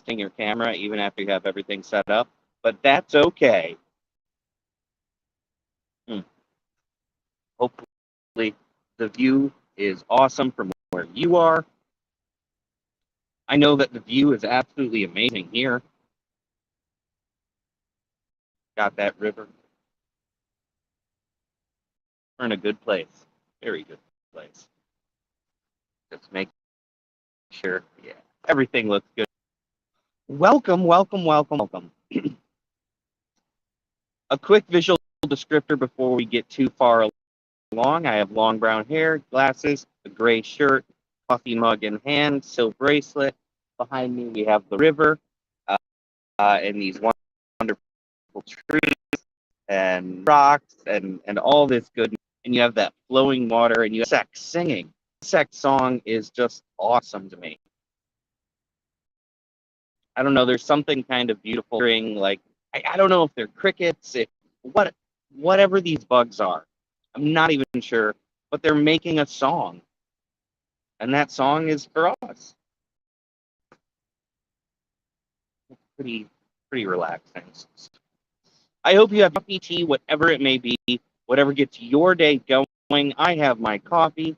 adjusting your camera even after you have everything set up, but that's okay. Hopefully the view is awesome from where you are. I know that the view is absolutely amazing here. Got that river. We're in a good place. Very good place. Just make sure, yeah, everything looks good. Welcome, welcome, welcome, welcome. A quick visual descriptor before we get too far along. I have long brown hair, glasses, a gray shirt, coffee mug in hand, silk bracelet. Behind me, we have the river and these wonderful trees and rocks and all this good. And you have that flowing water and you have sex singing. Sex song is just awesome to me. I don't know, there's something kind of beautiful hearing, like, I don't know if they're crickets, whatever these bugs are. I'm not even sure, but they're making a song. And that song is for us. Pretty relaxing. I hope you have coffee, tea, whatever it may be, whatever gets your day going. I have my coffee.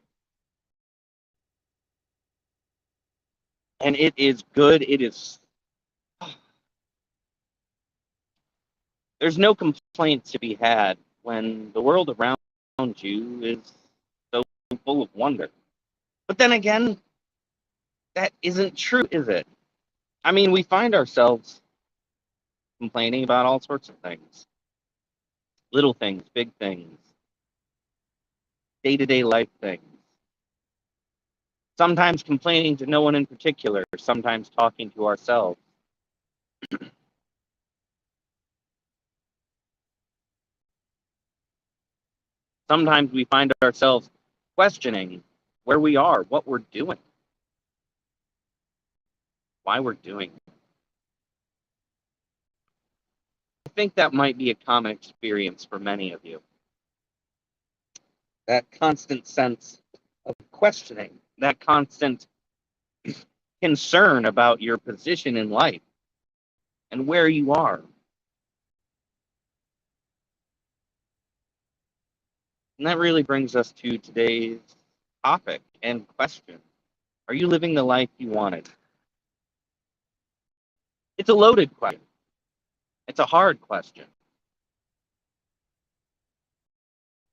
And it is good. It is. There's no complaints to be had when the world around you is so full of wonder. But then again, that isn't true, is it? I mean, we find ourselves complaining about all sorts of things. Little things, big things, day-to-day life things. Sometimes complaining to no one in particular, sometimes talking to ourselves. Sometimes we find ourselves questioning where we are, what we're doing, why we're doing it. I think that might be a common experience for many of you. That constant sense of questioning, that constant concern about your position in life and where you are. And that really brings us to today's topic and question. Are you living the life you wanted? It's a loaded question. It's a hard question.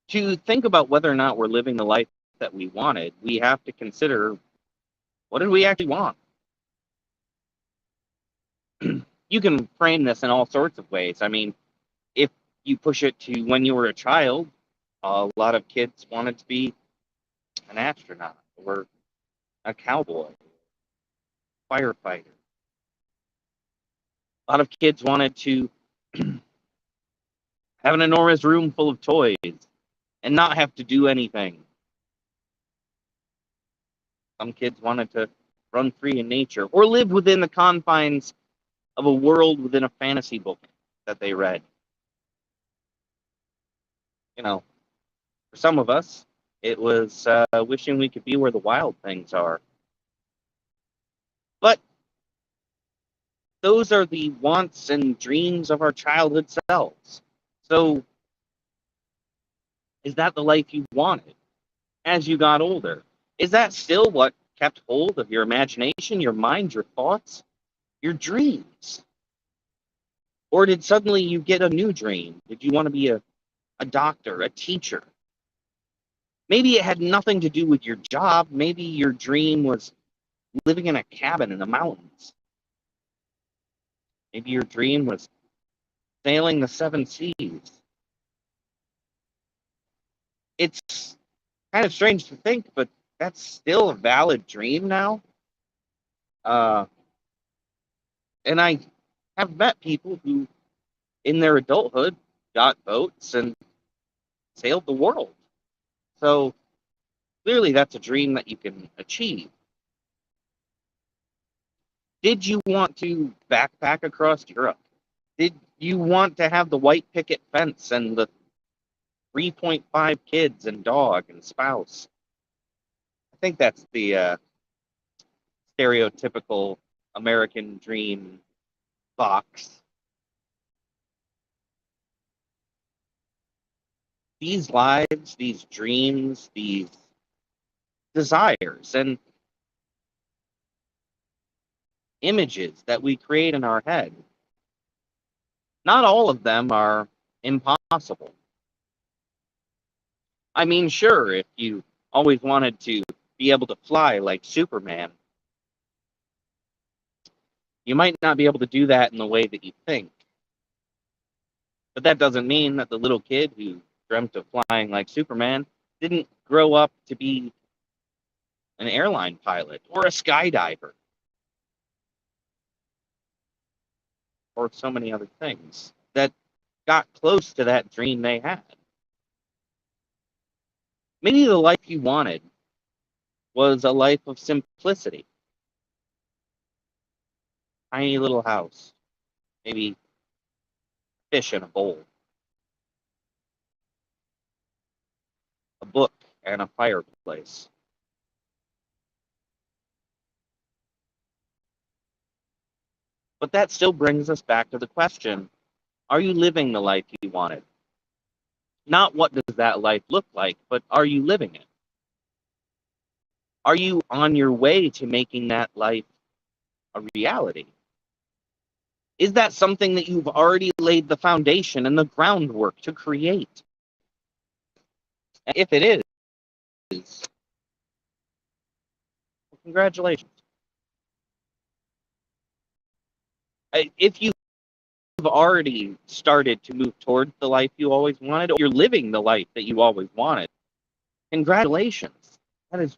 To think about whether or not we're living the life that we wanted, we have to consider, what did we actually want? You can frame this in all sorts of ways. I mean, if you push it to when you were a child, a lot of kids wanted to be an astronaut or a cowboy, firefighter. A lot of kids wanted to have an enormous room full of toys and not have to do anything. Some kids wanted to run free in nature or live within the confines of a world within a fantasy book that they read. You know, for some of us, it was wishing we could be where the wild things are. But those are the wants and dreams of our childhood selves. So, is that the life you wanted as you got older? Is that still what kept hold of your imagination, your mind, your thoughts, your dreams? Or did suddenly you get a new dream? Did you want to be a doctor, a teacher? Maybe it had nothing to do with your job. Maybe your dream was living in a cabin in the mountains. Maybe your dream was sailing the seven seas. It's kind of strange to think, but that's still a valid dream now. And I have met people who, in their adulthood, got boats and sailed the world. So clearly that's a dream that you can achieve. Did you want to backpack across Europe? Did you want to have the white picket fence and the 3.5 kids and dog and spouse? I think that's the stereotypical American Dream box. These lives, these dreams, these desires and images that we create in our head, not all of them are impossible. I mean, sure, if you always wanted to be able to fly like Superman, you might not be able to do that in the way that you think. But that doesn't mean that the little kid who dreamt of flying like Superman didn't grow up to be an airline pilot or a skydiver or so many other things that got close to that dream they had. Maybe the life you wanted was a life of simplicity. Tiny little house, maybe fish in a bowl, a book, and a fireplace. But that still brings us back to the question, are you living the life you wanted? Not what does that life look like, but are you living it? Are you on your way to making that life a reality? Is that something that you've already laid the foundation and the groundwork to create? And if it is, well, congratulations. If you've already started to move towards the life you always wanted, or you're living the life that you always wanted, congratulations. That is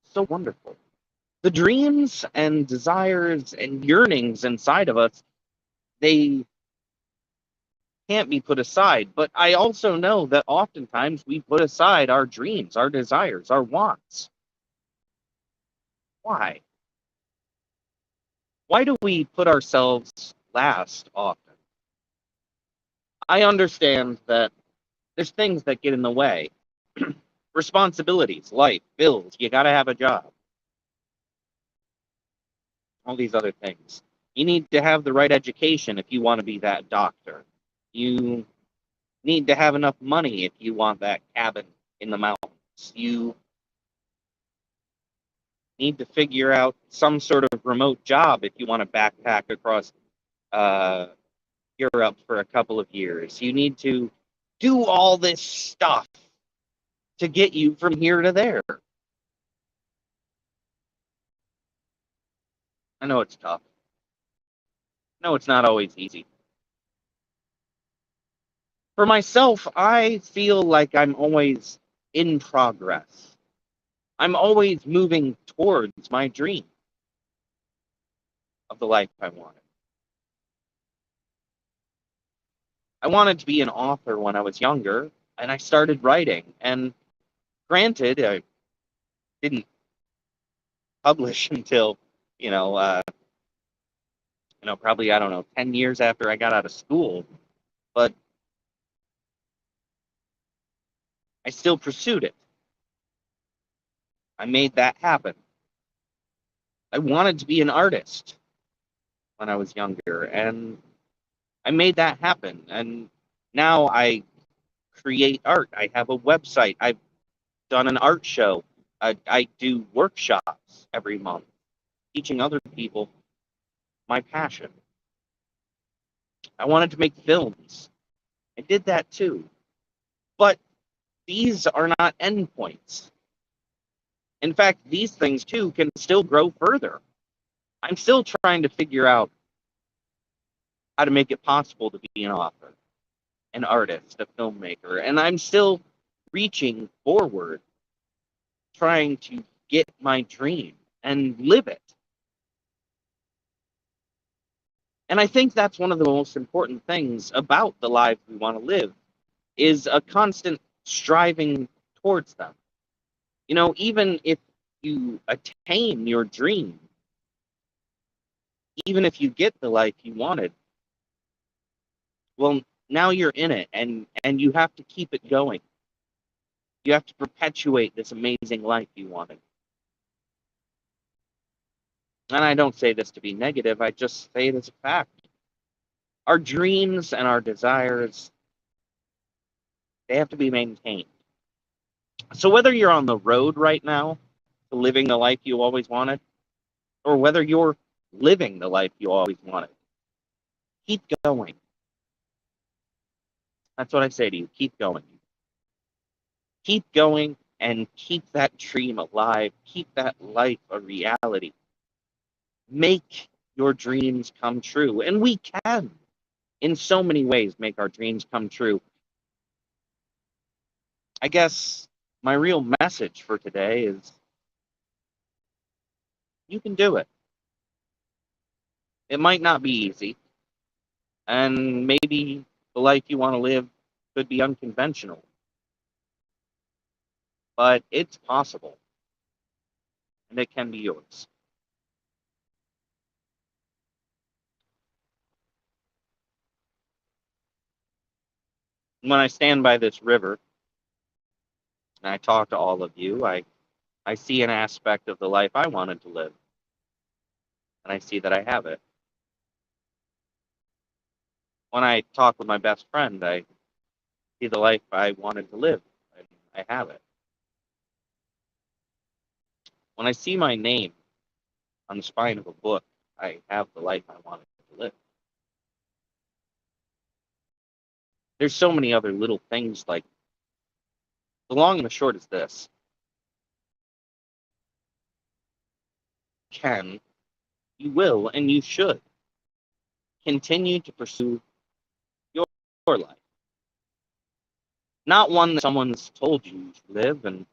so wonderful. The dreams and desires and yearnings inside of us, they can't be put aside. But I also know that oftentimes we put aside our dreams, our desires, our wants. Why? Why do we put ourselves last often? I understand that there's things that get in the way. Responsibilities, life, bills, you got to have a job, all these other things. You need to have the right education if you want to be that doctor. You need to have enough money if you want that cabin in the mountains. You need to figure out some sort of remote job if you want to backpack across uh, Europe for a couple of years. You need to do all this stuff to get you from here to there. I know it's tough. No, it's not always easy. For myself, I feel like I'm always in progress. I'm always moving towards my dream of the life I wanted. I wanted to be an author when I was younger, and I started writing. And granted, I didn't publish until, you know, uh, probably, I don't know, 10 years after I got out of school. But I still pursued it. I made that happen. I wanted to be an artist when I was younger, and I made that happen. And now I create art. I have a website. I've done an art show. I do workshops every month, teaching other people my passion. I wanted to make films. I did that too. But these are not endpoints. In fact, these things too can still grow further. I'm still trying to figure out how to make it possible to be an author, an artist, a filmmaker, and I'm still reaching forward, trying to get my dream and live it. And I think that's one of the most important things about the lives we want to live is a constant striving towards them. Even if you attain your dream, even if you get the life you wanted, well, now you're in it and you have to keep it going. You have to perpetuate this amazing life you wanted. And I don't say this to be negative, I just say it as a fact. Our dreams and our desires, they have to be maintained. So whether you're on the road right now to living the life you always wanted, or whether you're living the life you always wanted, keep going. That's what I say to you. Keep going. Keep going and keep that dream alive. Keep that life a reality. Make your dreams come true. And we can, in so many ways, make our dreams come true. I guess my real message for today is you can do it. It might not be easy, and maybe the life you want to live could be unconventional, but it's possible, and it can be yours. When I stand by this river and I talk to all of you, I see an aspect of the life I wanted to live, and I see that I have it. When I talk with my best friend, I see the life I wanted to live, and I have it. When I see my name on the spine of a book, I have the life I wanted to live. There's so many other little things like the long and the short is this. Can, you will, and you should continue to pursue your, your life. Not one that someone's told you to live, and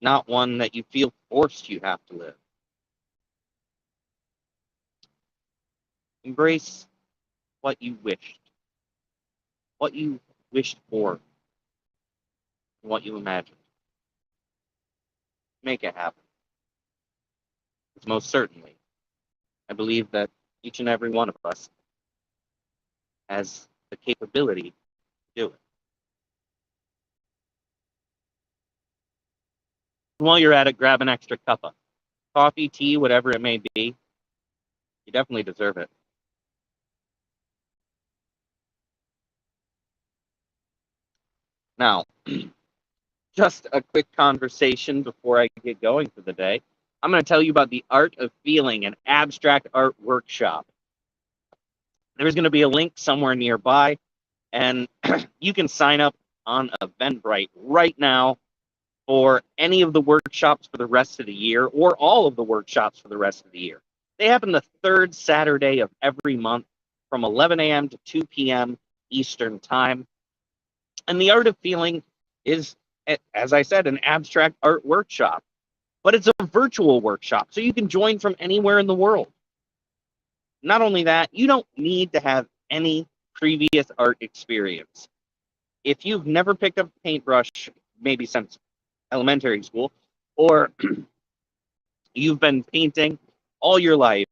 not one that you feel forced you have to live. Embrace what you wished for, and what you imagined. Make it happen. Because most certainly, I believe that each and every one of us has the capability to do it. While you're at it, grab an extra cup of coffee, tea, whatever it may be. You definitely deserve it. Now, just a quick conversation before I get going for the day. I'm going to tell you about the Art of Feeling, an abstract art workshop. There's going to be a link somewhere nearby, and you can sign up on Eventbrite right now for any of the workshops for the rest of the year, or all of the workshops for the rest of the year. They happen the third Saturday of every month from 11 a.m. to 2 p.m. Eastern Time. And the Art of Feeling is, as I said, an abstract art workshop, but it's a virtual workshop, so you can join from anywhere in the world. Not only that, you don't need to have any previous art experience. If you've never picked up a paintbrush, maybe since elementary school, or you've been painting all your life,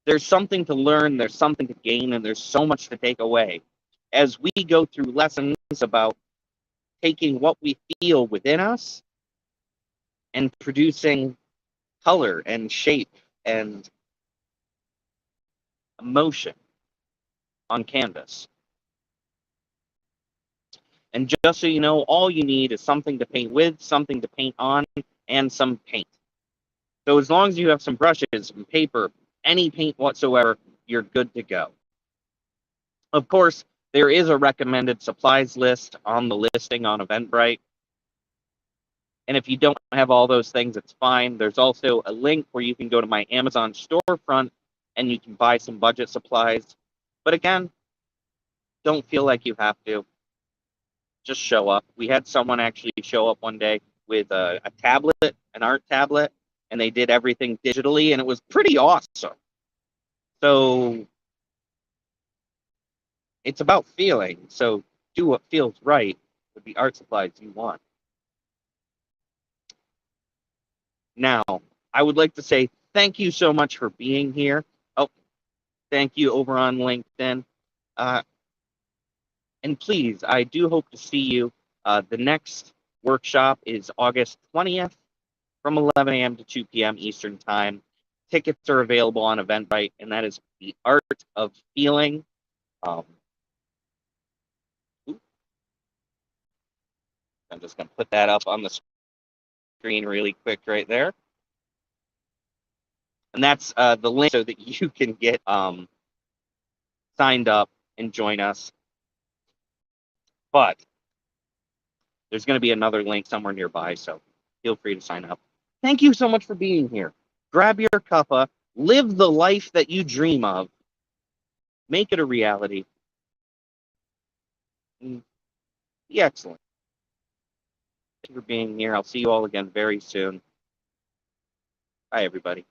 there's something to learn, there's something to gain, and there's so much to take away as we go through lessons about taking what we feel within us and producing color and shape and emotion on canvas. And just so you know, all you need is something to paint with, something to paint on, and some paint. So as long as you have some brushes, some paper, any paint whatsoever, you're good to go. Of course, there is a recommended supplies list on the listing on Eventbrite. And if you don't have all those things, it's fine. There's also a link where you can go to my Amazon storefront and you can buy some budget supplies. But again, don't feel like you have to. Just show up. We had someone actually show up one day with a tablet, an art tablet, and they did everything digitally, and it was pretty awesome. So it's about feeling. So do what feels right with the art supplies you want. Now, I would like to say thank you so much for being here. Oh, thank you over on LinkedIn. And please, I do hope to see you. The next workshop is August 20th from 11 a.m. to 2 p.m. Eastern Time. tickets are available on Eventbrite, and that is The Art of Feeling. I'm just going to put that up on the screen really quick right there. And that's the link so that you can get signed up and join us. But there's going to be another link somewhere nearby, so feel free to sign up. Thank you so much for being here. Grab your cuppa, live the life that you dream of, make it a reality. Be excellent. Thank you for being here. I'll see you all again very soon. Bye, everybody.